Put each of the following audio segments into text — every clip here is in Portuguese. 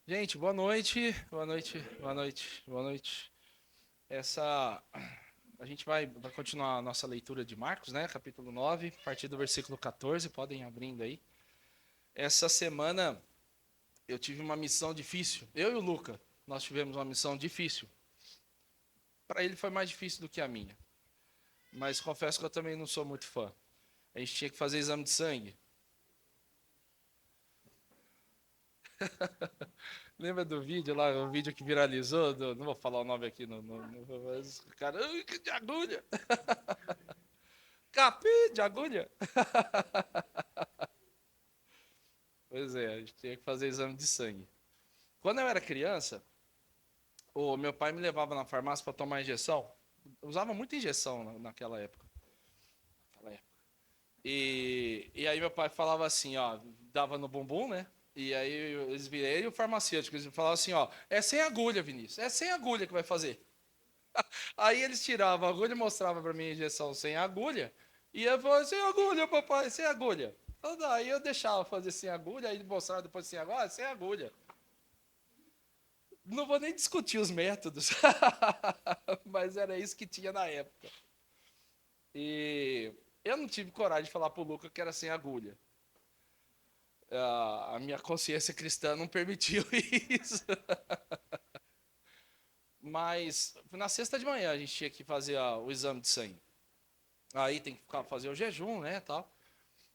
Gente, boa noite, boa noite, boa noite, boa noite. Essa a gente vai continuar a nossa leitura de Marcos, né? Capítulo 9, a partir do versículo 14, podem ir abrindo aí. Essa semana eu tive uma missão difícil. Eu e o Luca, nós tivemos uma missão difícil. Para ele foi mais difícil do que a minha, mas confesso que eu também não sou muito fã. A gente tinha que fazer exame de sangue. Lembra do vídeo lá, o vídeo que viralizou? Não vou falar o nome aqui, mas o cara, "Ai, que de agulha, capim de agulha." Pois é, a gente tinha que fazer exame de sangue. Quando eu era criança, o meu pai me levava na farmácia para tomar injeção. Eu usava muita injeção naquela época. E aí meu pai falava assim, ó, dava no bumbum, né? E aí eles virei e o farmacêutico, eles falavam assim, ó, é sem agulha, Vinícius, é sem agulha que vai fazer. Aí eles tiravam a agulha e mostravam para mim a injeção sem agulha. E eu falava, sem agulha, papai, sem agulha. Então, daí eu deixava fazer sem agulha, aí ele mostrava depois sem agulha, sem agulha. Não vou nem discutir os métodos, mas era isso que tinha na época. E eu não tive coragem de falar pro Luca que era sem agulha. A minha consciência cristã não permitiu isso. Mas na sexta de manhã a gente tinha que fazer o exame de sangue. Aí tem que fazer o jejum, né, tal.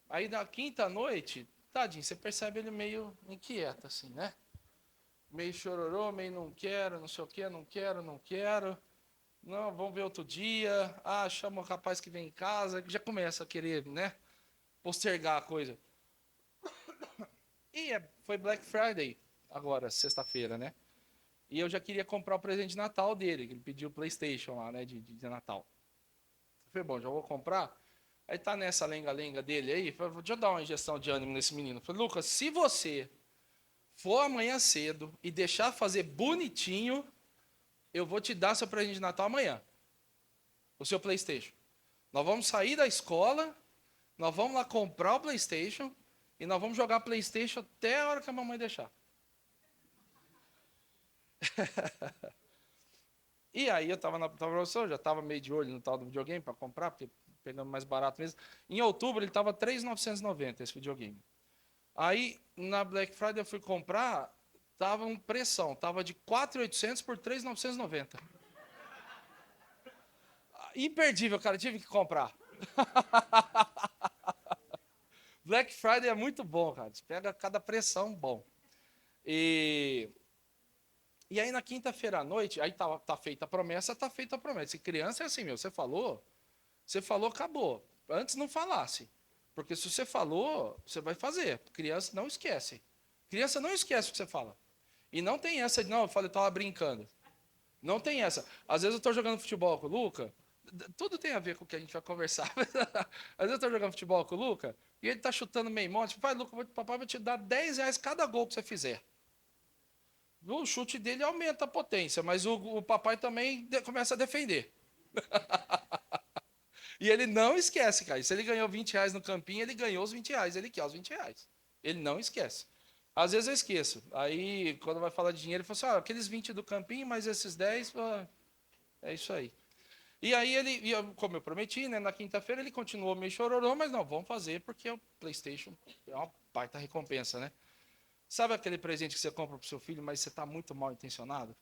Aí na quinta noite, tadinho, você percebe ele meio inquieto, assim, né? Meio chororô, meio não quero, não sei o que, não quero, não quero. Não, vamos ver outro dia. Ah, chama o rapaz que vem em casa, que já começa a querer, né? Postergar a coisa. E foi Black Friday, agora, sexta-feira, né? E eu já queria comprar o presente de Natal dele, que ele pediu o PlayStation lá, né? De Natal. Eu falei, bom, já vou comprar. Aí tá nessa lenga-lenga dele aí, falei, deixa eu dar uma injeção de ânimo nesse menino. Eu falei, Lucas, se você for amanhã cedo e deixar fazer bonitinho, eu vou te dar seu presente de Natal amanhã, o seu PlayStation. Nós vamos sair da escola, nós vamos lá comprar o PlayStation e nós vamos jogar PlayStation até a hora que a mamãe deixar. E aí eu tava professor, já tava meio de olho no tal do videogame para comprar, porque pegando mais barato mesmo. Em outubro ele tava 3.990 esse videogame. Aí na Black Friday eu fui comprar, tava um pressão, tava de 4.800 por 3.990. Imperdível, cara, tive que comprar. Black Friday é muito bom, cara. Você pega cada pressão bom. E E aí na quinta-feira à noite, aí tá feita a promessa, tá feita a promessa. E criança é assim, meu, você falou, acabou. Antes não falasse. Porque se você falou, você vai fazer. Criança não esquece. Criança não esquece o que você fala. E não tem essa de, não, eu falei, eu tava brincando. Não tem essa. Às vezes eu tô jogando futebol com o Luca, tudo tem a ver com o que a gente vai conversar. Às vezes eu tô jogando futebol com o Luca, e ele tá chutando meio monte, vai, Luca, papai vai te dar R$ 10 cada gol que você fizer. O chute dele aumenta a potência, mas o papai também começa a defender. E ele não esquece, cara. Se ele ganhou R$ 20 no campinho, ele ganhou os R$ 20. Ele quer os R$ 20. Ele não esquece. Às vezes eu esqueço. Aí, quando vai falar de dinheiro, ele fala assim: aqueles 20 do campinho, mais esses 10, é isso aí. E aí ele, como eu prometi, né, na quinta-feira ele continuou meio chororô, mas não, vamos fazer porque o PlayStation é uma baita recompensa, né? Sabe aquele presente que você compra pro seu filho, mas você tá muito mal intencionado?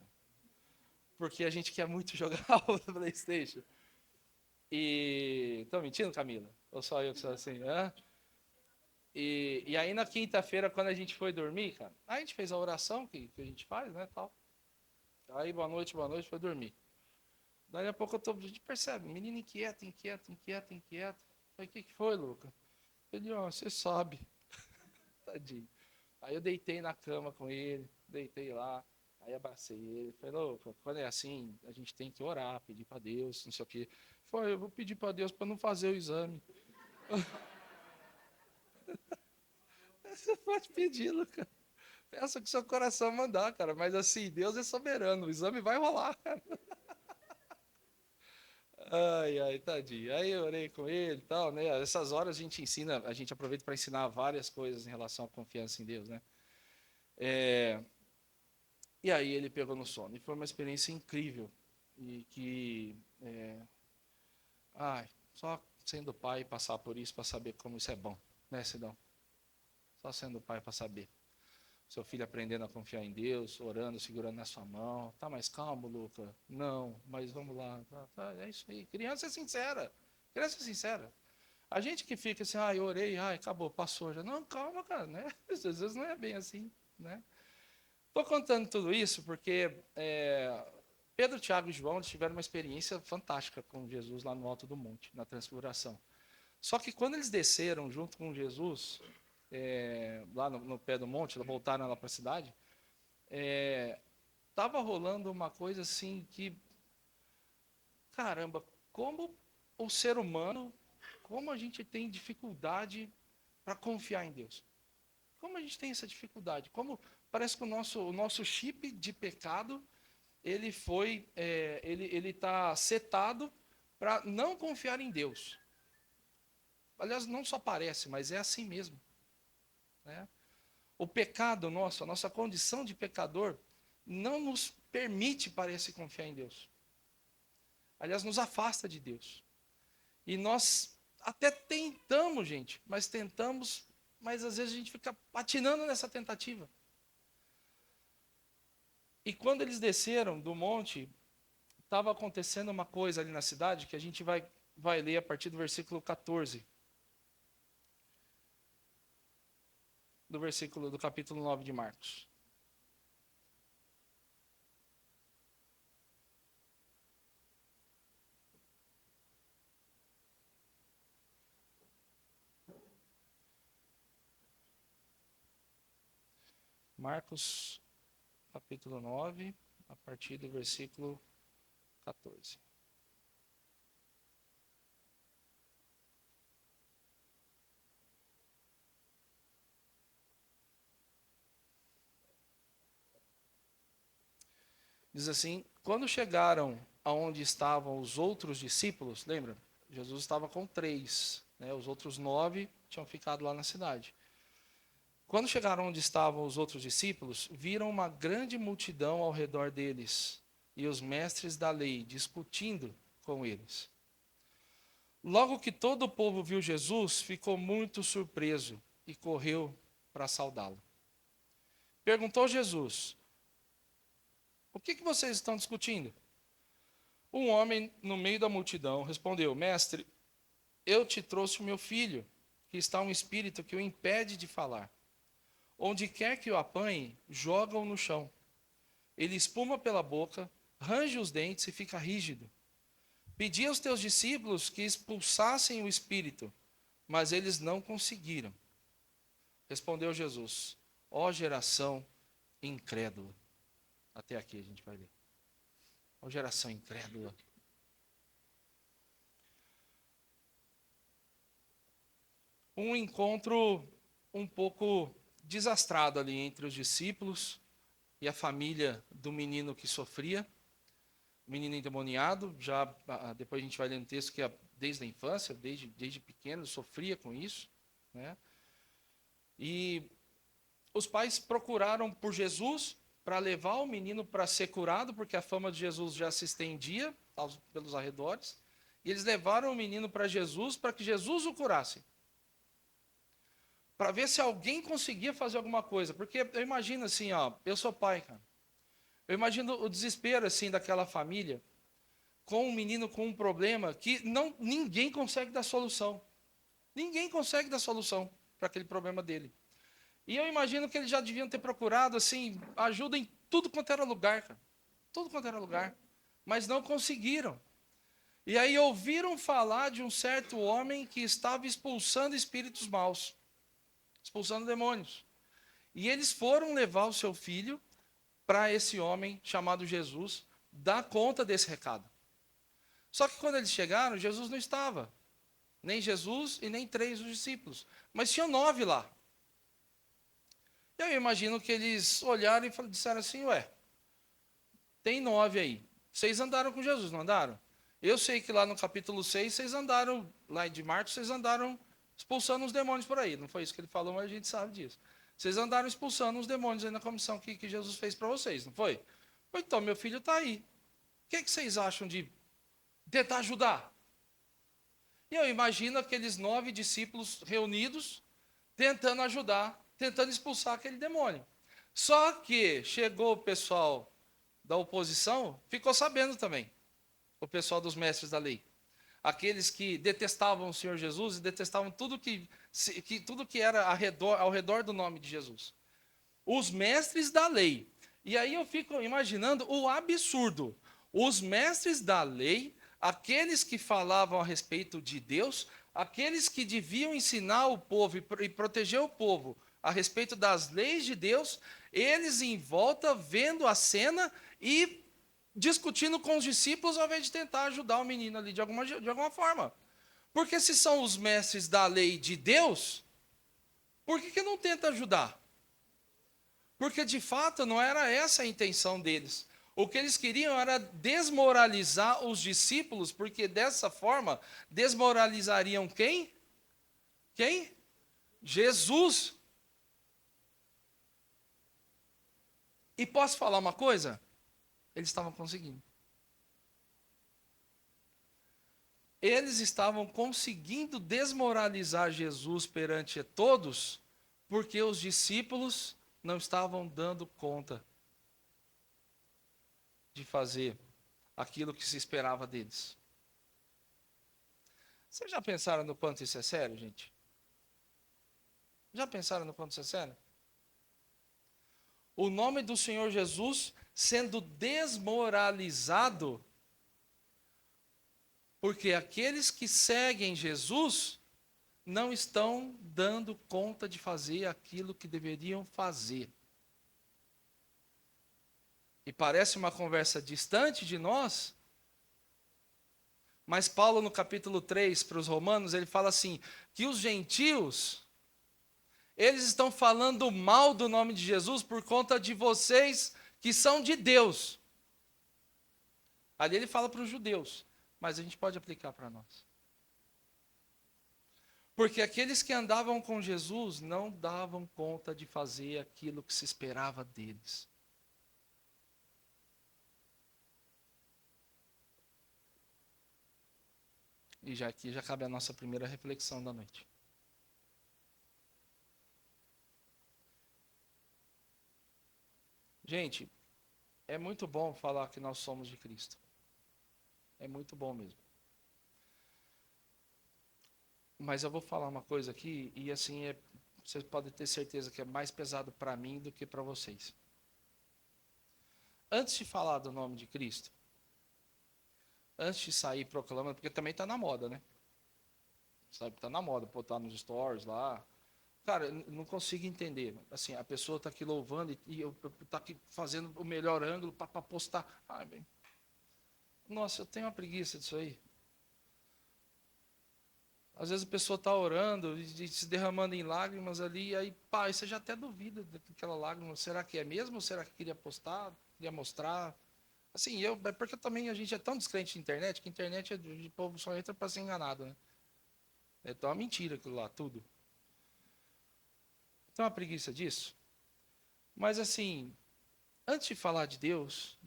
Porque a gente quer muito jogar o PlayStation. E. Tô mentindo, Camila? Ou só eu que sou assim? Hã? E aí na quinta-feira, quando a gente foi dormir, cara, a gente fez a oração que a gente faz, né, tal. Aí boa noite, foi dormir. Daí a pouco a gente percebe, menino inquieto, inquieto, inquieto, inquieto. Falei, o que foi, Luca? Ele, ó, você sabe, tadinho. Aí eu deitei na cama com ele, deitei lá, aí abracei ele. Falei, Luca, quando é assim, a gente tem que orar, pedir pra Deus, não sei o quê. Foi, eu vou pedir pra Deus pra não fazer o exame. Você pode pedir, Luca. Peça que seu coração mandar, cara. Mas assim, Deus é soberano. O exame vai rolar, cara. Ai, ai, tadinho. Aí eu orei com ele e tal, né? Essas horas a gente ensina, a gente aproveita para ensinar várias coisas em relação à confiança em Deus, né? E aí ele pegou no sono. E foi uma experiência incrível. E que, só sendo pai passar por isso para saber como isso é bom, né, Sidão? Só sendo pai para saber. Seu filho aprendendo a confiar em Deus, orando, segurando na sua mão. Tá mais calmo, Luca? Não, mas vamos lá. É isso aí. Criança é sincera. Criança é sincera. A gente que fica assim, eu orei, acabou, passou já. Não, calma, cara, né? Às vezes não é bem assim, né? Estou contando tudo isso porque Pedro, Tiago e João tiveram uma experiência fantástica com Jesus lá no alto do monte, na transfiguração. Só que quando eles desceram junto com Jesus, lá no pé do monte, voltaram lá para a cidade, estava rolando uma coisa assim que, caramba, como o ser humano, como a gente tem dificuldade para confiar em Deus. Como a gente tem essa dificuldade? Como parece que o nosso chip de pecado, ele foi, ele está setado para não confiar em Deus. Aliás, não só parece, mas é assim mesmo, né? O pecado nosso, a nossa condição de pecador, não nos permite, parece, confiar em Deus. Aliás, nos afasta de Deus. E nós até tentamos, gente, mas às vezes a gente fica patinando nessa tentativa. E quando eles desceram do monte, estava acontecendo uma coisa ali na cidade que a gente vai ler a partir do versículo 14. Do capítulo 9 de Marcos. Marcos, capítulo 9, a partir do versículo 14. Diz assim: quando chegaram aonde estavam os outros discípulos, lembra? Jesus estava com 3, né? Os outros 9 tinham ficado lá na cidade. Quando chegaram onde estavam os outros discípulos, viram uma grande multidão ao redor deles e os mestres da lei discutindo com eles. Logo que todo o povo viu Jesus, ficou muito surpreso e correu para saudá-lo. Perguntou Jesus: o que vocês estão discutindo? Um homem no meio da multidão respondeu: Mestre, eu te trouxe o meu filho, que está um espírito que o impede de falar. Onde quer que o apanhe, joga-o no chão. Ele espuma pela boca, range os dentes e fica rígido. Pedi aos teus discípulos que expulsassem o espírito, mas eles não conseguiram. Respondeu Jesus: ó geração incrédula. Até aqui a gente vai ler. Ó geração incrédula. Um encontro um pouco desastrado ali entre os discípulos e a família do menino que sofria, menino endemoniado. Já depois a gente vai ler no texto que desde a infância, desde pequeno, sofria com isso, né? E os pais procuraram por Jesus para levar o menino para ser curado, porque a fama de Jesus já se estendia pelos arredores. E eles levaram o menino para Jesus para que Jesus o curasse. Para ver se alguém conseguia fazer alguma coisa. Porque eu imagino assim, eu sou pai, cara. Eu imagino o desespero assim daquela família com um menino com um problema que ninguém consegue dar solução. Ninguém consegue dar solução para aquele problema dele. E eu imagino que eles já deviam ter procurado assim ajuda em tudo quanto era lugar, cara. Tudo quanto era lugar. Mas não conseguiram. E aí ouviram falar de um certo homem que estava expulsando espíritos maus, expulsando demônios. E eles foram levar o seu filho para esse homem chamado Jesus dar conta desse recado. Só que quando eles chegaram, Jesus não estava. Nem Jesus e nem 3 dos discípulos. Mas tinham 9 lá. E eu imagino que eles olharam e disseram assim: ué, tem 9 aí. Vocês andaram com Jesus, não andaram? Eu sei que lá no capítulo 6, vocês andaram, lá de Marcos, vocês andaram expulsando os demônios por aí. Não foi isso que ele falou, mas a gente sabe disso. Vocês andaram expulsando os demônios aí na comissão que Jesus fez para vocês, não foi? Então, meu filho está aí. O que vocês acham de tentar ajudar? E eu imagino aqueles 9 discípulos reunidos, tentando ajudar, tentando expulsar aquele demônio. Só que chegou o pessoal da oposição, ficou sabendo também, o pessoal dos mestres da lei. Aqueles que detestavam o Senhor Jesus e detestavam tudo que era ao redor do nome de Jesus. Os mestres da lei. E aí eu fico imaginando o absurdo. Os mestres da lei, aqueles que falavam a respeito de Deus, aqueles que deviam ensinar o povo e proteger o povo a respeito das leis de Deus, eles em volta vendo a cena e discutindo com os discípulos ao invés de tentar ajudar o menino ali de alguma forma. Porque se são os mestres da lei de Deus, por que não tenta ajudar? Porque de fato não era essa a intenção deles. O que eles queriam era desmoralizar os discípulos, porque dessa forma desmoralizariam quem? Quem? Jesus. E posso falar uma coisa? Eles estavam conseguindo. Eles estavam conseguindo desmoralizar Jesus perante todos, porque os discípulos não estavam dando conta de fazer aquilo que se esperava deles. Vocês já pensaram no quanto isso é sério, gente? Já pensaram no quanto isso é sério? O nome do Senhor Jesus sendo desmoralizado, porque aqueles que seguem Jesus não estão dando conta de fazer aquilo que deveriam fazer. E parece uma conversa distante de nós, mas Paulo no capítulo 3 para os romanos, ele fala assim, que os gentios, eles estão falando mal do nome de Jesus por conta de vocês que são de Deus. Ali ele fala para os judeus, mas a gente pode aplicar para nós. Porque aqueles que andavam com Jesus não davam conta de fazer aquilo que se esperava deles. E já aqui já cabe a nossa primeira reflexão da noite. Gente, é muito bom falar que nós somos de Cristo. É muito bom mesmo. Mas eu vou falar uma coisa aqui, e assim, vocês podem ter certeza que é mais pesado para mim do que para vocês. Antes de falar do nome de Cristo, antes de sair proclamando, porque também está na moda, né? Sabe, está na moda, botar nos stories lá. Cara, eu não consigo entender. Assim, a pessoa está aqui louvando e eu estou aqui fazendo o melhor ângulo para postar. Ai, bem. Nossa, eu tenho uma preguiça disso aí. Às vezes a pessoa está orando e se derramando em lágrimas ali, e aí, pá, você já até duvida daquela lágrima. Será que é mesmo? Ou será que queria postar? Queria mostrar? Assim, é porque também a gente é tão descrente de internet, que a internet o povo só entra para ser enganado, né? É tão uma mentira aquilo lá, tudo. Tem uma preguiça disso. Mas assim, antes de falar de Deus,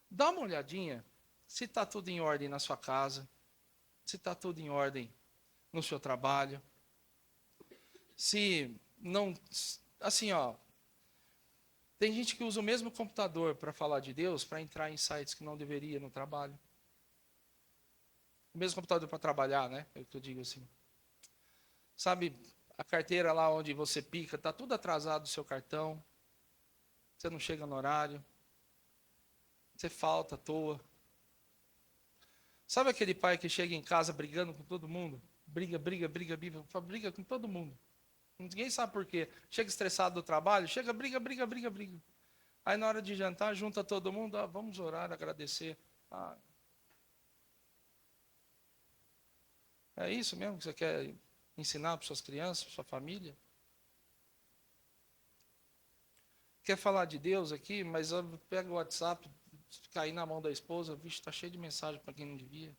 dá uma olhadinha se está tudo em ordem na sua casa, se está tudo em ordem no seu trabalho, se não, assim, ó, tem gente que usa o mesmo computador para falar de Deus, para entrar em sites que não deveria no trabalho. O mesmo computador para trabalhar, né? É o que eu digo assim. Sabe, a carteira lá onde você pica, está tudo atrasado o seu cartão, você não chega no horário, você falta à toa. Sabe aquele pai que chega em casa brigando com todo mundo? Briga com todo mundo. Ninguém sabe por quê. Chega estressado do trabalho, chega, briga. Aí na hora de jantar, junta todo mundo, vamos orar, agradecer. É isso mesmo que você quer ensinar para suas crianças, para sua família? Quer falar de Deus aqui, mas pega o WhatsApp, cair na mão da esposa, vixe, está cheio de mensagem para quem não devia.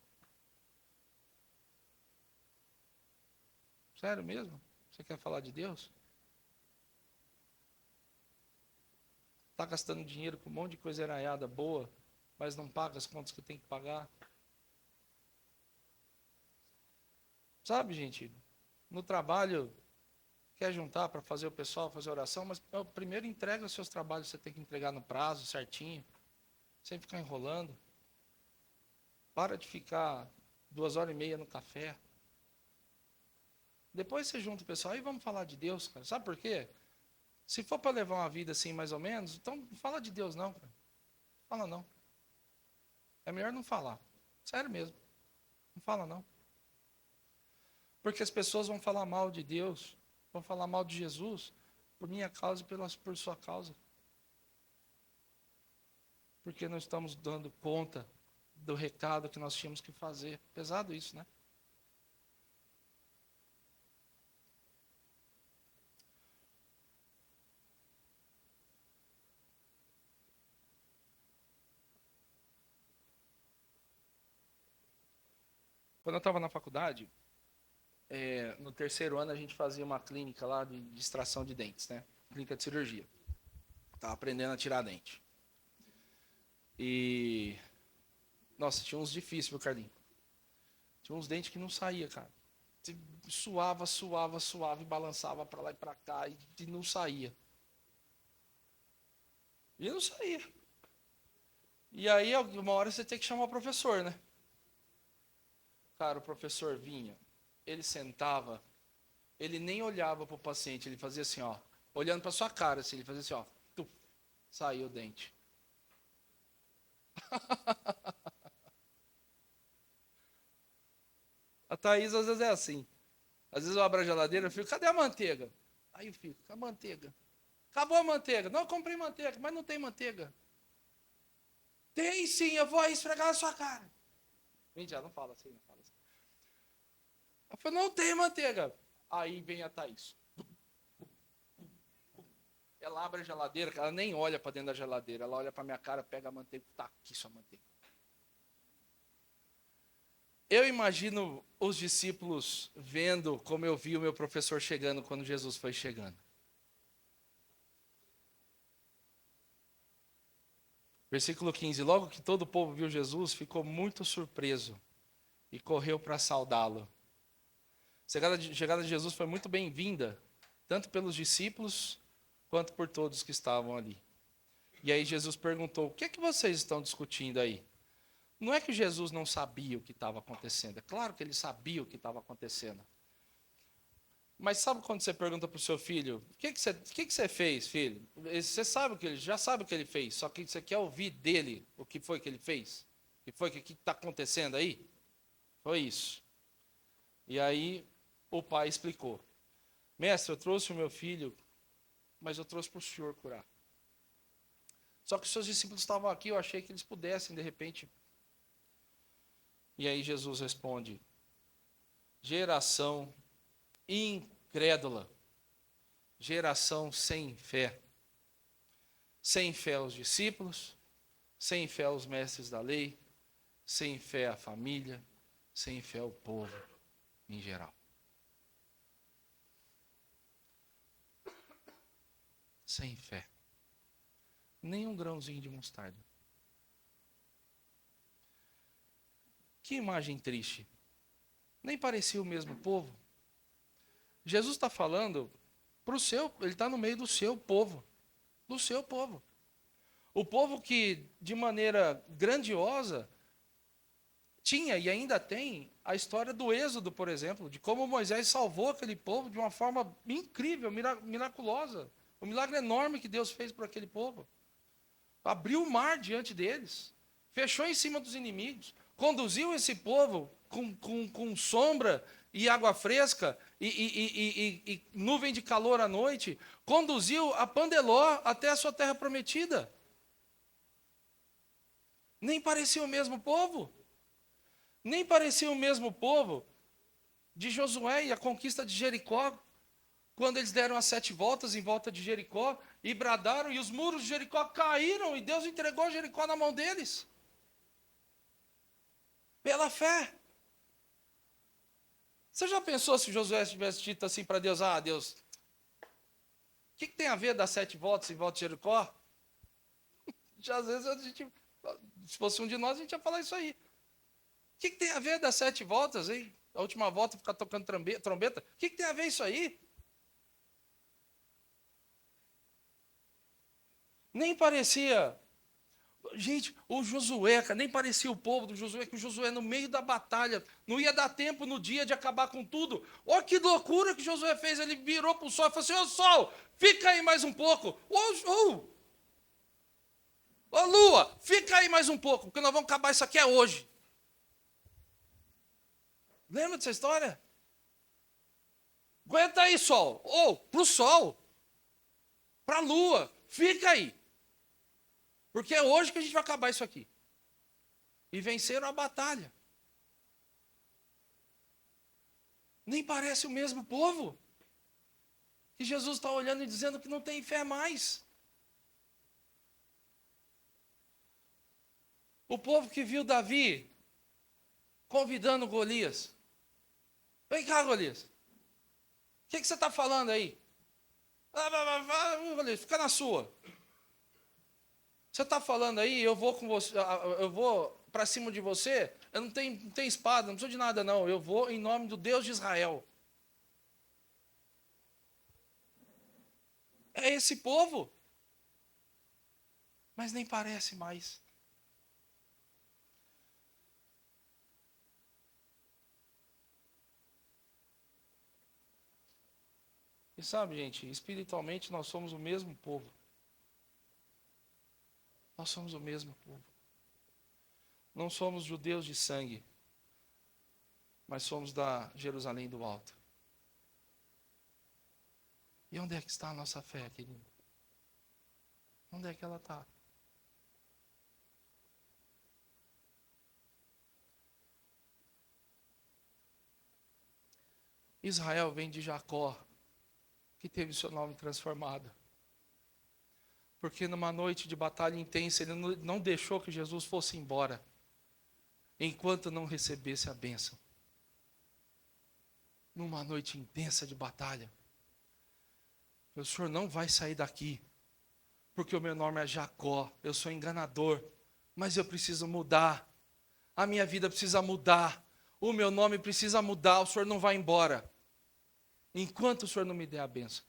Sério mesmo? Você quer falar de Deus? está gastando dinheiro com um monte de coisa eraiada boa, mas não paga as contas que tem que pagar. Sabe, gente, no trabalho, quer juntar para fazer o pessoal fazer oração, mas primeiro entrega os seus trabalhos, você tem que entregar no prazo certinho, sem ficar enrolando. Para de ficar 2h30 no café. Depois você junta o pessoal e vamos falar de Deus, cara. Sabe por quê? Se for para levar uma vida assim, mais ou menos, então não fala de Deus não, cara. Fala não. É melhor não falar. Sério mesmo. Não fala não. Porque as pessoas vão falar mal de Deus, vão falar mal de Jesus, por minha causa e por sua causa. Porque não estamos dando conta do recado que nós tínhamos que fazer. Pesado isso, né? Quando eu estava na faculdade, no terceiro ano a gente fazia uma clínica lá de extração de dentes, né? Clínica de cirurgia. Estava aprendendo a tirar dente. E... Nossa, tinha uns difíceis, viu, Carlinhos? Tinha uns dentes que não saía, cara. Suava e balançava para lá e para cá e não saía. E não saía. E aí, uma hora você tem que chamar o professor, né? Cara, o professor vinha, ele sentava, ele nem olhava para o paciente, ele fazia assim, ó, olhando para sua cara, assim, ele fazia assim, ó, saiu o dente. A Thaís às vezes é assim. Às vezes eu abro a geladeira e fico, cadê a manteiga? Aí eu fico, a manteiga. Acabou a manteiga. Não, eu comprei manteiga, mas não tem manteiga. Tem sim, eu vou aí esfregar na sua cara. Mentira, não fala assim, não fala assim. Eu falei, não tem manteiga. Aí vem a Thaís. Ela abre a geladeira, ela nem olha para dentro da geladeira. Ela olha para minha cara, pega a manteiga, tá aqui sua manteiga. Eu imagino os discípulos vendo como eu vi o meu professor chegando quando Jesus foi chegando. Versículo 15. Logo que todo o povo viu Jesus, ficou muito surpreso e correu para saudá-lo. A chegada de Jesus foi muito bem-vinda, tanto pelos discípulos quanto por todos que estavam ali. E aí Jesus perguntou, o que é que vocês estão discutindo aí? Não é que Jesus não sabia o que estava acontecendo, é claro que ele sabia o que estava acontecendo. Mas sabe quando você pergunta para o seu filho, o que você fez, filho? Você sabe o que ele já sabe o que ele fez, só que você quer ouvir dele o que foi que ele fez? O que está acontecendo aí? Foi isso. E aí o pai explicou, mestre, eu trouxe o meu filho, mas eu trouxe para o senhor curar. Só que os seus discípulos estavam aqui, eu achei que eles pudessem, de repente. E aí Jesus responde, geração incrédula, geração sem fé. Sem fé aos discípulos, sem fé aos mestres da lei, sem fé à família, sem fé ao povo em geral. Sem fé. Nem um grãozinho de mostarda. Que imagem triste. Nem parecia o mesmo povo. Jesus está falando para o seu, ele está no meio do seu povo. Do seu povo. O povo que, de maneira grandiosa, tinha e ainda tem a história do Êxodo, por exemplo, de como Moisés salvou aquele povo de uma forma incrível, miraculosa. O milagre enorme que Deus fez por aquele povo. Abriu o mar diante deles, fechou em cima dos inimigos, conduziu esse povo com sombra e água fresca e nuvem de calor à noite, conduziu a Pandeló até a sua terra prometida. Nem parecia o mesmo povo. Nem parecia o mesmo povo de Josué e a conquista de Jericó, quando eles deram as 7 voltas em volta de Jericó e bradaram, e os muros de Jericó caíram, e Deus entregou Jericó na mão deles. Pela fé. Você já pensou se Josué tivesse dito assim para Deus, Deus, o que tem a ver das 7 voltas em volta de Jericó? Às vezes a gente, se fosse um de nós, a gente ia falar isso aí. O que tem a ver das 7 voltas, hein? A última volta ficar tocando trombeta. O que tem a ver isso aí? Nem parecia. Gente, o Josué, cara, nem parecia o povo do Josué, que o Josué no meio da batalha, não ia dar tempo no dia de acabar com tudo. Olha que loucura que Josué fez, ele virou para o sol e falou assim, ô sol, fica aí mais um pouco. Ô lua, fica aí mais um pouco, porque nós vamos acabar isso aqui hoje. Lembra dessa história? Aguenta aí, sol. Para o sol, para a lua, fica aí. Porque é hoje que a gente vai acabar isso aqui. E venceram a batalha. Nem parece o mesmo povo. E Jesus está olhando e dizendo que não tem fé mais. O povo que viu Davi convidando Golias. Vem cá, Golias. O que você está falando aí? Golias, fica na sua. Você está falando aí, eu vou com você, eu vou para cima de você, eu não tenho espada, não preciso de nada não, eu vou em nome do Deus de Israel. É esse povo. Mas nem parece mais. E sabe, gente, espiritualmente nós somos o mesmo povo. Nós somos o mesmo povo. Não somos judeus de sangue, mas somos da Jerusalém do Alto. E onde é que está a nossa fé, querido? Onde é que ela está? Israel vem de Jacó, que teve seu nome transformado. Porque numa noite de batalha intensa, ele não deixou que Jesus fosse embora, enquanto não recebesse a bênção. Numa noite intensa de batalha, o Senhor não vai sair daqui, porque o meu nome é Jacó, eu sou enganador, mas eu preciso mudar, a minha vida precisa mudar, o meu nome precisa mudar, o Senhor não vai embora, enquanto o Senhor não me der a bênção.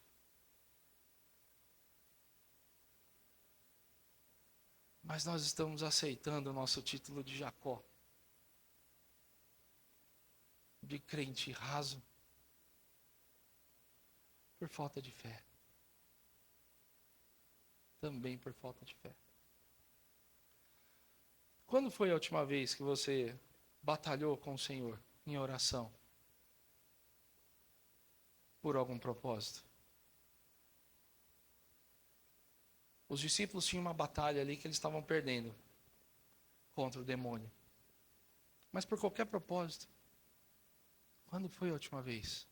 Mas nós estamos aceitando o nosso título de Jacó, de crente raso, por falta de fé. Também por falta de fé. Quando foi a última vez que você batalhou com o Senhor em oração? Por algum propósito? Os discípulos tinham uma batalha ali que eles estavam perdendo contra o demônio. Mas por qualquer propósito. Quando foi a última vez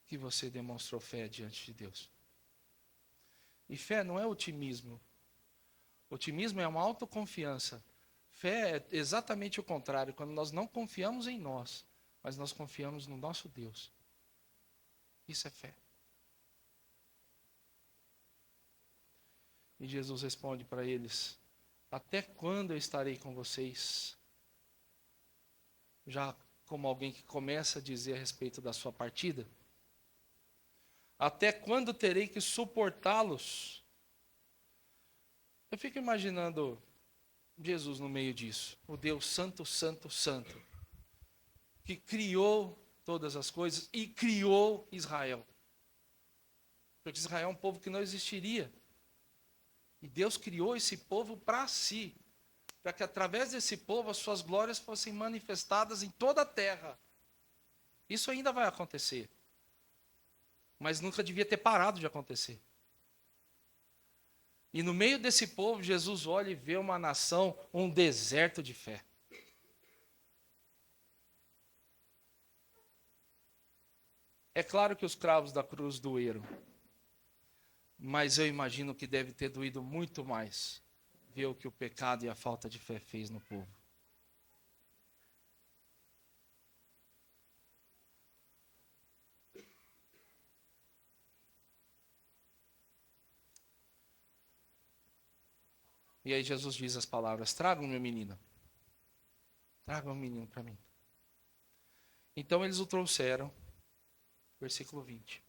que você demonstrou fé diante de Deus? E fé não é otimismo. Otimismo é uma autoconfiança. Fé é exatamente o contrário, quando nós não confiamos em nós, mas nós confiamos no nosso Deus. Isso é fé. E Jesus responde para eles: até quando eu estarei com vocês? Já como alguém que começa a dizer a respeito da sua partida. Até quando terei que suportá-los? Eu fico imaginando Jesus no meio disso. O Deus Santo, Santo, Santo. Que criou todas as coisas e criou Israel. Porque Israel é um povo que não existiria. E Deus criou esse povo para si. Para que através desse povo as suas glórias fossem manifestadas em toda a terra. Isso ainda vai acontecer. Mas nunca devia ter parado de acontecer. E no meio desse povo, Jesus olha e vê uma nação, um deserto de fé. É claro que os cravos da cruz doeram. Mas eu imagino que deve ter doído muito mais ver o que o pecado e a falta de fé fez no povo. E aí Jesus diz as palavras: tragam meu menino. Tragam o menino para mim. Então eles o trouxeram. Versículo 20.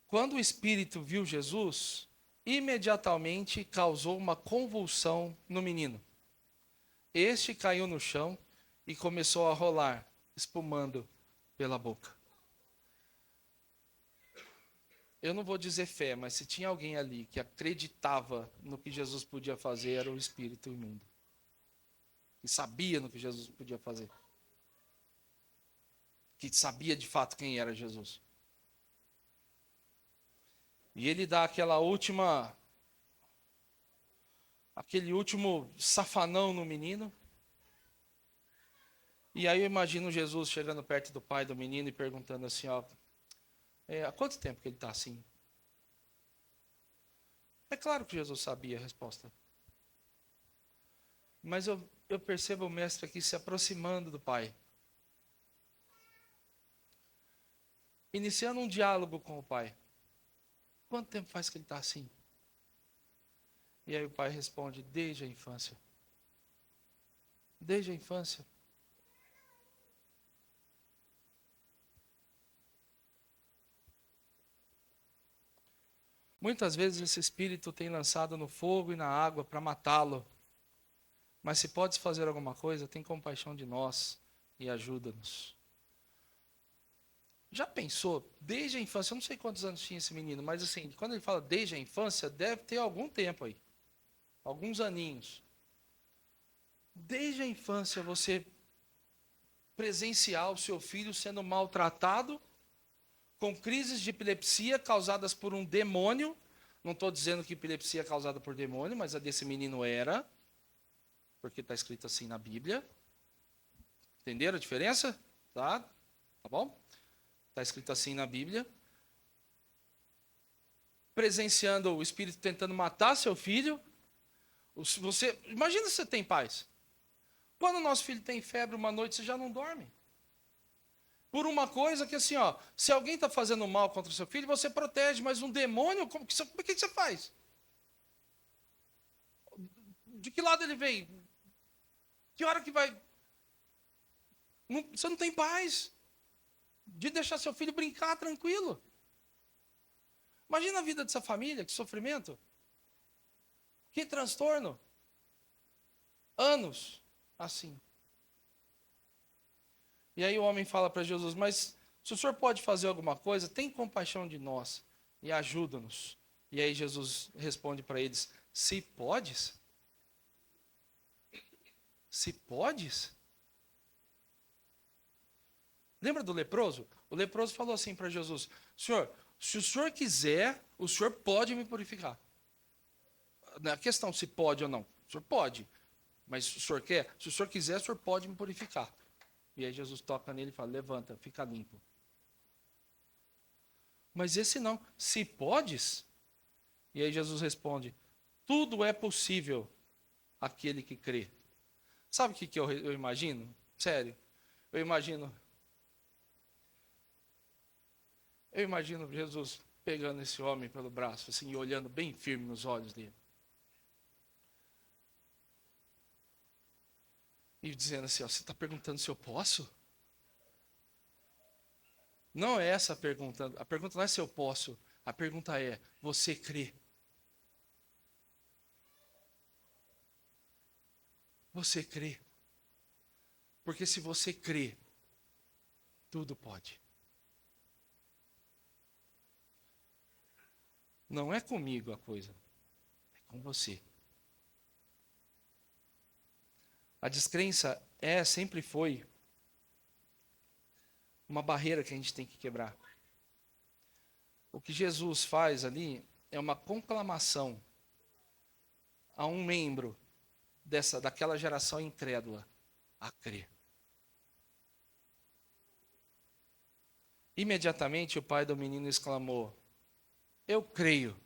Quando o espírito viu Jesus, imediatamente causou uma convulsão no menino. Este caiu no chão e começou a rolar, espumando pela boca. Eu não vou dizer fé, mas se tinha alguém ali que acreditava no que Jesus podia fazer, era o espírito imundo. Que sabia no que Jesus podia fazer. Que sabia de fato quem era Jesus. E ele dá aquele último safanão no menino. E aí eu imagino Jesus chegando perto do pai do menino e perguntando assim, ó, há quanto tempo que ele está assim? É claro que Jesus sabia a resposta. Mas eu percebo o mestre aqui se aproximando do pai. Iniciando um diálogo com o pai. Quanto tempo faz que ele está assim? E aí o pai responde, desde a infância. Desde a infância. Muitas vezes esse espírito tem lançado no fogo e na água para matá-lo. Mas se podes fazer alguma coisa, tem compaixão de nós e ajuda-nos. Já pensou, desde a infância, eu não sei quantos anos tinha esse menino, mas assim, quando ele fala desde a infância, deve ter algum tempo aí. Alguns aninhos. Desde a infância você presenciar o seu filho sendo maltratado, com crises de epilepsia causadas por um demônio. Não estou dizendo que epilepsia é causada por demônio, mas a desse menino era, porque está escrito assim na Bíblia. Entenderam a diferença? Tá bom? Está escrito assim na Bíblia. Presenciando o espírito tentando matar seu filho. Imagina se você tem paz. Quando o nosso filho tem febre uma noite, você já não dorme. Por uma coisa que assim, ó, se alguém está fazendo mal contra o seu filho, você protege, mas um demônio, como que você faz? De que lado ele vem? Que hora que vai? Você não tem paz de deixar seu filho brincar tranquilo. Imagina a vida dessa família, que sofrimento. Que transtorno. Anos assim. E aí o homem fala para Jesus, mas se o senhor pode fazer alguma coisa, tem compaixão de nós e ajuda-nos. E aí Jesus responde para eles, se podes? Se podes? Lembra do leproso? O leproso falou assim para Jesus, senhor, se o senhor quiser, o senhor pode me purificar. Na questão se pode ou não, o senhor pode. Mas se o senhor quer, se o senhor quiser, o senhor pode me purificar. E aí Jesus toca nele e fala, levanta, fica limpo. Mas esse não, se podes? E aí Jesus responde, tudo é possível àquele que crê. Sabe o que eu imagino? Sério, eu imagino Jesus pegando esse homem pelo braço, assim, e olhando bem firme nos olhos dele. E dizendo assim, ó, você está perguntando se eu posso? Não é essa a pergunta não é se eu posso, a pergunta é, você crê? Você crê? Porque se você crê, tudo pode. Não é comigo a coisa, é com você. A descrença sempre foi uma barreira que a gente tem que quebrar. O que Jesus faz ali é uma conclamação a um membro daquela geração incrédula a crer. Imediatamente o pai do menino exclamou, eu creio.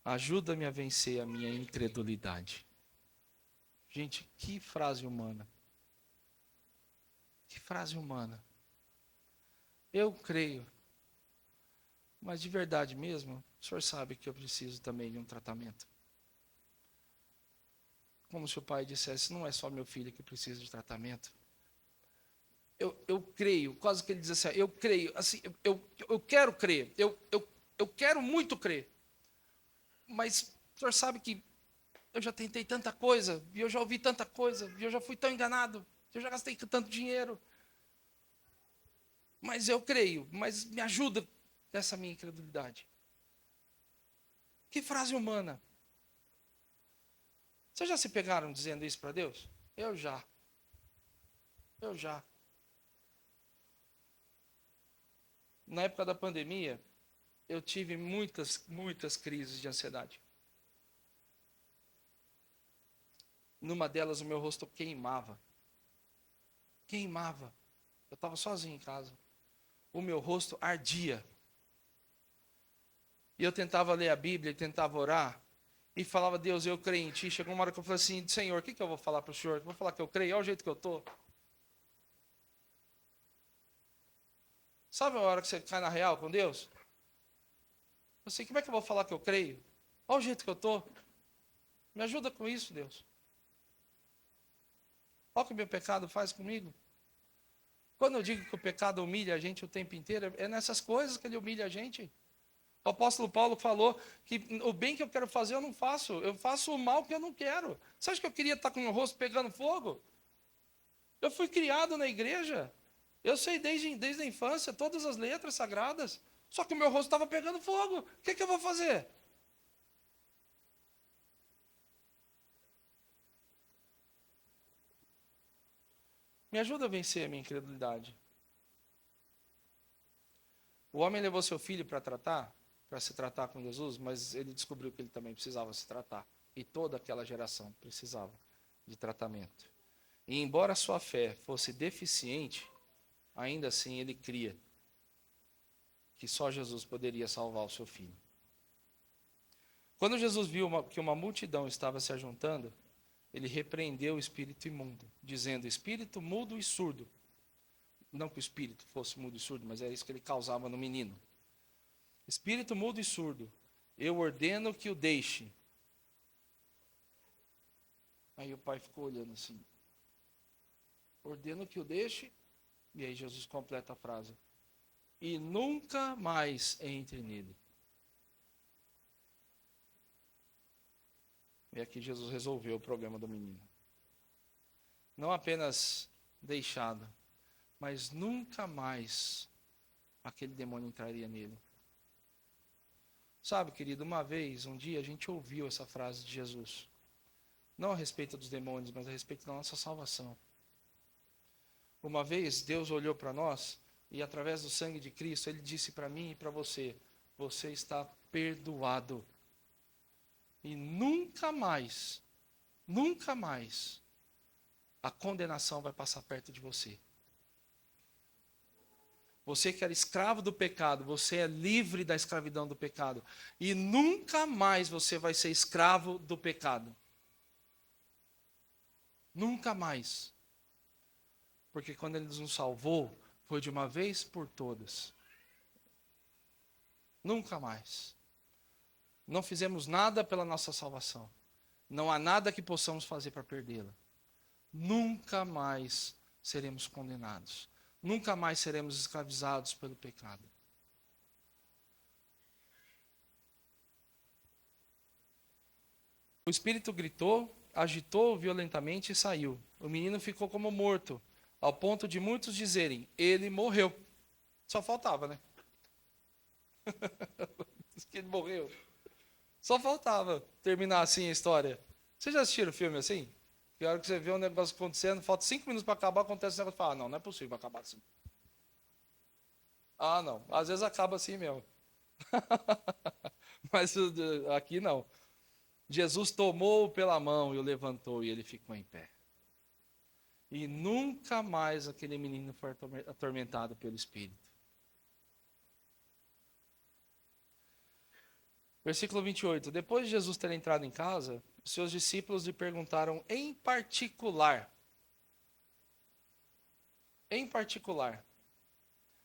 Ajuda-me a vencer a minha incredulidade. Gente, que frase humana. Que frase humana. Eu creio. Mas de verdade mesmo, o senhor sabe que eu preciso também de um tratamento. Como se o pai dissesse, não é só meu filho que precisa de tratamento. Eu creio, quase que ele diz assim, eu creio, assim, eu quero crer, eu quero muito crer. Mas o senhor sabe que eu já tentei tanta coisa, e eu já ouvi tanta coisa, e eu já fui tão enganado, eu já gastei tanto dinheiro. Mas eu creio, mas me ajuda nessa minha incredulidade. Que frase humana. Vocês já se pegaram dizendo isso para Deus? Eu já. Eu já. Na época da pandemia, eu tive muitas crises de ansiedade. Numa delas, o meu rosto queimava. Queimava. Eu estava sozinho em casa. O meu rosto ardia. E eu tentava ler a Bíblia, tentava orar. E falava, Deus, eu creio em Ti. Chegou uma hora que eu falei assim, Senhor, o que eu vou falar para o Senhor? Eu vou falar que eu creio, olha o jeito que eu estou. Sabe a hora que você cai na real com Deus? Eu sei, como é que eu vou falar que eu creio? Olha o jeito que eu estou. Me ajuda com isso, Deus. Olha o que o meu pecado faz comigo. Quando eu digo que o pecado humilha a gente o tempo inteiro, é nessas coisas que ele humilha a gente. O apóstolo Paulo falou que o bem que eu quero fazer eu não faço. Eu faço o mal que eu não quero. Você acha que eu queria estar com o meu rosto pegando fogo? Eu fui criado na igreja. Eu sei desde a infância todas as letras sagradas. Só que o meu rosto estava pegando fogo. O que eu vou fazer? Me ajuda a vencer a minha incredulidade. O homem levou seu filho para se tratar com Jesus, mas ele descobriu que ele também precisava se tratar. E toda aquela geração precisava de tratamento. E embora a sua fé fosse deficiente, ainda assim ele cria que só Jesus poderia salvar o seu filho. Quando Jesus viu que uma multidão estava se ajuntando, ele repreendeu o espírito imundo, dizendo, espírito mudo e surdo. Não que o espírito fosse mudo e surdo, mas era isso que ele causava no menino. Espírito mudo e surdo, eu ordeno que o deixe. Aí o pai ficou olhando assim. Ordeno que o deixe. E aí Jesus completa a frase. E nunca mais entre nele. E aqui Jesus resolveu o problema do menino. Não apenas deixado, mas nunca mais aquele demônio entraria nele. Sabe, querido, um dia, a gente ouviu essa frase de Jesus. Não a respeito dos demônios, mas a respeito da nossa salvação. Uma vez, Deus olhou para nós e, através do sangue de Cristo, Ele disse para mim e para você, você está perdoado. E nunca mais, a condenação vai passar perto de você. Você que era escravo do pecado, você é livre da escravidão do pecado. E nunca mais você vai ser escravo do pecado. Nunca mais. Porque quando Ele nos salvou, foi de uma vez por todas. Nunca mais. Não fizemos nada pela nossa salvação. Não há nada que possamos fazer para perdê-la. Nunca mais seremos condenados. Nunca mais seremos escravizados pelo pecado. O espírito gritou, agitou violentamente e saiu. O menino ficou como morto, ao ponto de muitos dizerem, ele morreu. Só faltava, né? Diz que ele morreu. Só faltava terminar assim a história. Vocês já assistiram o filme assim? Que a hora que você vê um negócio acontecendo, falta 5 minutos para acabar, acontece um negócio e fala, não é possível acabar assim. Ah, não. Às vezes acaba assim mesmo. Mas aqui não. Jesus tomou-o pela mão e o levantou e ele ficou em pé. E nunca mais aquele menino foi atormentado pelo Espírito. Versículo 28. Depois de Jesus ter entrado em casa, os seus discípulos lhe perguntaram em particular.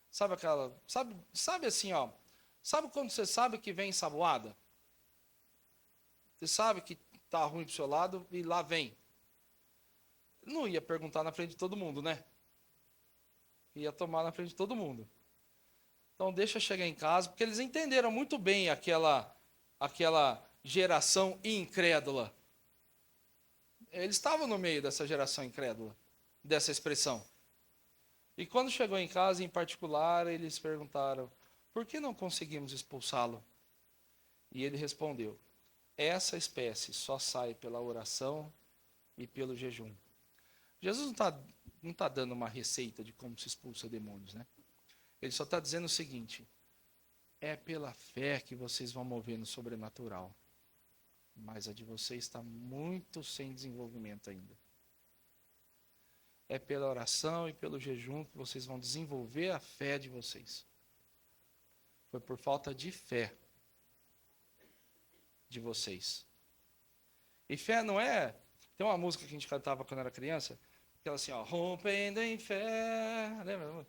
Sabe aquela, sabe assim, ó, Sabe quando você sabe que vem ensaboada? Você sabe que tá ruim pro seu lado e lá vem. Não ia perguntar na frente de todo mundo, né? Ia tomar na frente de todo mundo. Então deixa eu chegar em casa, porque eles entenderam muito bem aquela geração incrédula. Eles estavam no meio dessa geração incrédula, dessa expressão. E quando chegou em casa, em particular, eles perguntaram: por que não conseguimos expulsá-lo? E ele respondeu: essa espécie só sai pela oração e pelo jejum. Jesus não tá dando uma receita de como se expulsa demônios, né? Ele só está dizendo o seguinte: é pela fé que vocês vão mover no sobrenatural. Mas a de vocês está muito sem desenvolvimento ainda. É pela oração e pelo jejum que vocês vão desenvolver a fé de vocês. Foi por falta de fé de vocês. E fé não é... Tem uma música que a gente cantava quando era criança, aquela assim, ó, rompendo em fé. Lembra?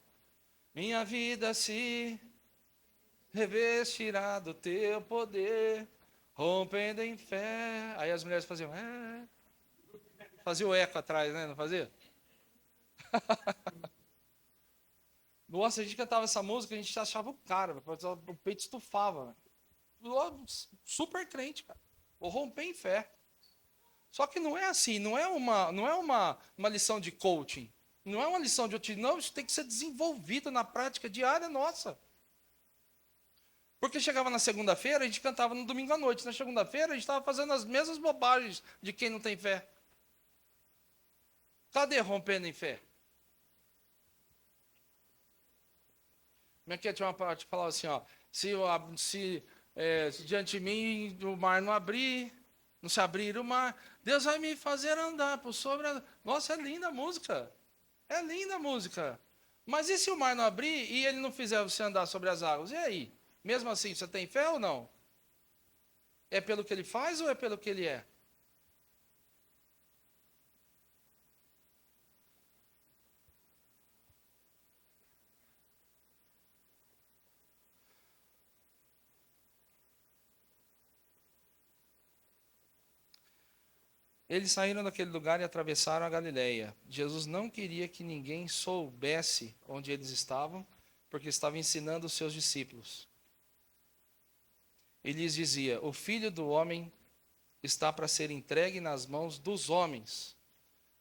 Minha vida se revestirá do teu poder, rompendo em fé. Aí as mulheres faziam, fazia o eco atrás, né? Não fazia? Nossa, a gente cantava essa música, a gente achava o cara, o peito estufava. Super crente, cara. Vou romper em fé. Só que não é assim, não é uma lição de coaching. Não é uma lição de otimismo. Não, isso tem que ser desenvolvido na prática diária nossa. Porque chegava na segunda-feira, a gente cantava no domingo à noite. Na segunda-feira, a gente estava fazendo as mesmas bobagens de quem não tem fé. Cadê rompendo em fé? Minha tia tinha uma parte que falava assim, ó, se diante de mim o mar não abrir, não se abrir o mar, Deus vai me fazer andar por sobre a... Nossa, é linda a música. É linda a música. Mas e se o mar não abrir e ele não fizer você andar sobre as águas? E aí? Mesmo assim, você tem fé ou não? É pelo que ele faz ou é pelo que ele é? Eles saíram daquele lugar e atravessaram a Galileia. Jesus não queria que ninguém soubesse onde eles estavam, porque estava ensinando os seus discípulos. E lhes dizia: o filho do homem está para ser entregue nas mãos dos homens.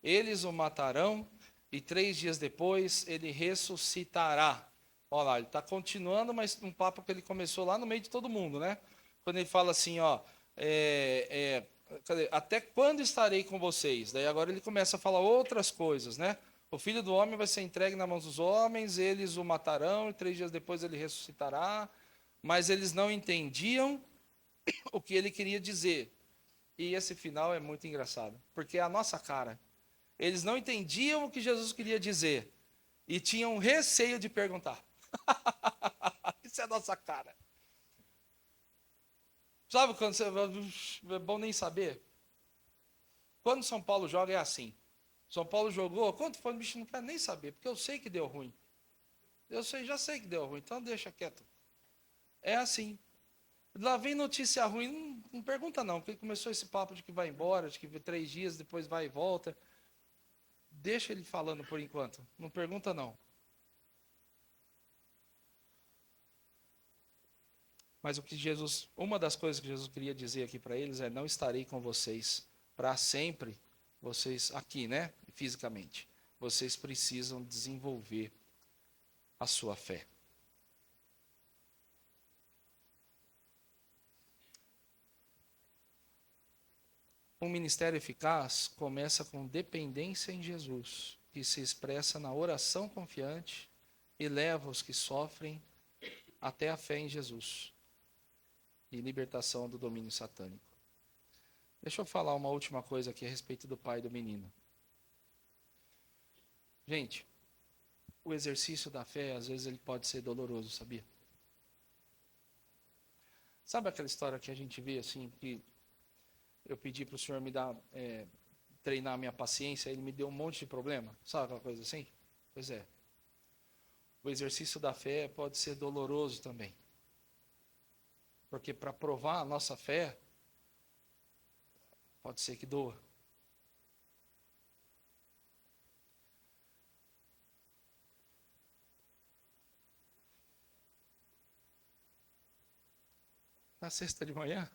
Eles o matarão e 3 dias depois ele ressuscitará. Olha lá, ele está continuando, mas um papo que ele começou lá no meio de todo mundo, né? Quando ele fala assim, ó, até quando estarei com vocês? Daí agora ele começa a falar outras coisas, né? O filho do homem vai ser entregue nas mãos dos homens, eles o matarão e 3 dias depois ele ressuscitará. Mas eles não entendiam o que ele queria dizer. E esse final é muito engraçado, porque é a nossa cara. Eles não entendiam o que Jesus queria dizer e tinham receio de perguntar. Isso é a nossa cara. Sabe quando você... É bom nem saber. Quando São Paulo joga é assim. São Paulo jogou, quanto foi? O bicho não quer nem saber, porque eu sei que deu ruim. Já sei que deu ruim, então deixa quieto. É assim. Lá vem notícia ruim, não pergunta não, porque começou esse papo de que vai embora, de que 3 dias, depois vai e volta. Deixa ele falando por enquanto, não pergunta não. Mas uma das coisas que Jesus queria dizer aqui para eles é: não estarei com vocês para sempre, vocês aqui, né, fisicamente. Vocês precisam desenvolver a sua fé. Um ministério eficaz começa com dependência em Jesus, que se expressa na oração confiante e leva os que sofrem até a fé em Jesus e libertação do domínio satânico. Deixa eu falar uma última coisa aqui a respeito do pai do menino. Gente, o exercício da fé, às vezes, ele pode ser doloroso, sabia? Sabe aquela história que a gente vê, assim, que eu pedi para o Senhor me dar, treinar a minha paciência, ele me deu um monte de problema? Sabe aquela coisa assim? Pois é. O exercício da fé pode ser doloroso também. Porque para provar a nossa fé, pode ser que doa. Na sexta de manhã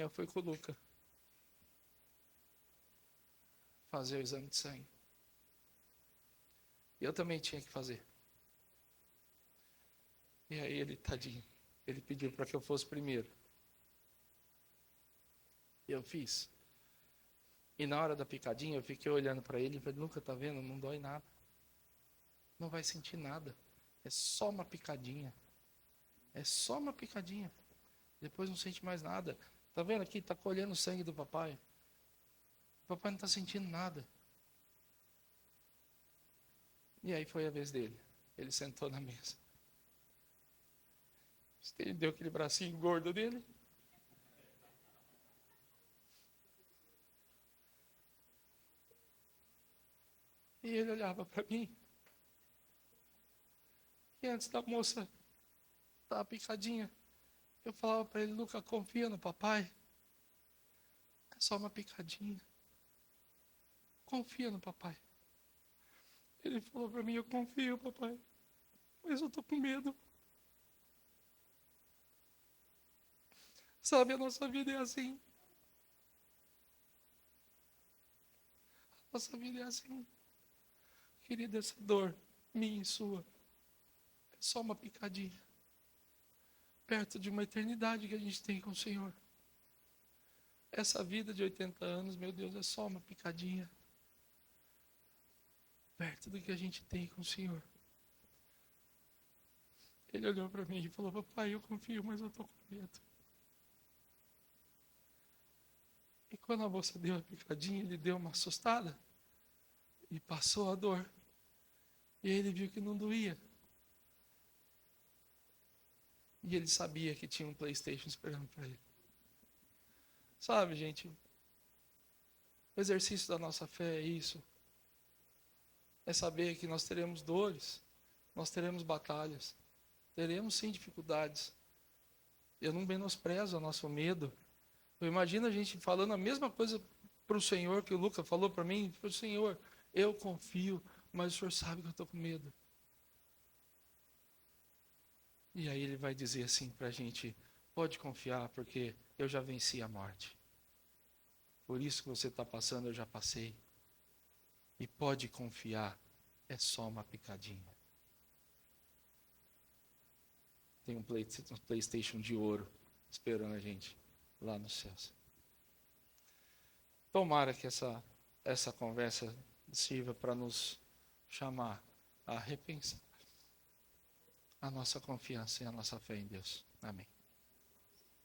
eu fui com o Luca fazer o exame de sangue. E eu também tinha que fazer. E aí ele, tadinho, ele pediu para que eu fosse primeiro. E eu fiz. E na hora da picadinha eu fiquei olhando para ele e falei, Luca, tá vendo? Não dói nada. Não vai sentir nada. É só uma picadinha. É só uma picadinha. Depois não sente mais nada. Tá vendo aqui? Tá colhendo o sangue do papai. O papai não está sentindo nada. E aí foi a vez dele. Ele sentou na mesa. Estendeu aquele bracinho gordo dele. E ele olhava para mim. E antes da moça dar a picadinha, eu falava para ele, Luca, confia no papai. É só uma picadinha. Confia no papai. Ele falou para mim, eu confio, papai. Mas eu tô com medo. Sabe, a nossa vida é assim. A nossa vida é assim. Querida, essa dor, minha e sua, é só uma picadinha. Perto de uma eternidade que a gente tem com o Senhor. Essa vida de 80 anos, meu Deus, é só uma picadinha. Perto do que a gente tem com o Senhor. Ele olhou para mim e falou, papai, eu confio, mas eu estou com medo. E quando a moça deu a picadinha, ele deu uma assustada. E passou a dor. E ele viu que não doía. E ele sabia que tinha um PlayStation esperando para ele. Sabe, gente? O exercício da nossa fé é isso. É saber que nós teremos dores. Nós teremos batalhas. Teremos sim dificuldades. Eu não menosprezo o nosso medo. Eu imagino a gente falando a mesma coisa para o Senhor que o Lucas falou para mim. Para o Senhor, eu confio, mas o Senhor sabe que eu estou com medo. E aí ele vai dizer assim para a gente, pode confiar, porque eu já venci a morte. Por isso que você está passando, eu já passei. E pode confiar, é só uma picadinha. Tem um PlayStation de ouro esperando a gente lá nos céus. Tomara que essa conversa sirva para nos chamar a repensar a nossa confiança e a nossa fé em Deus. Amém.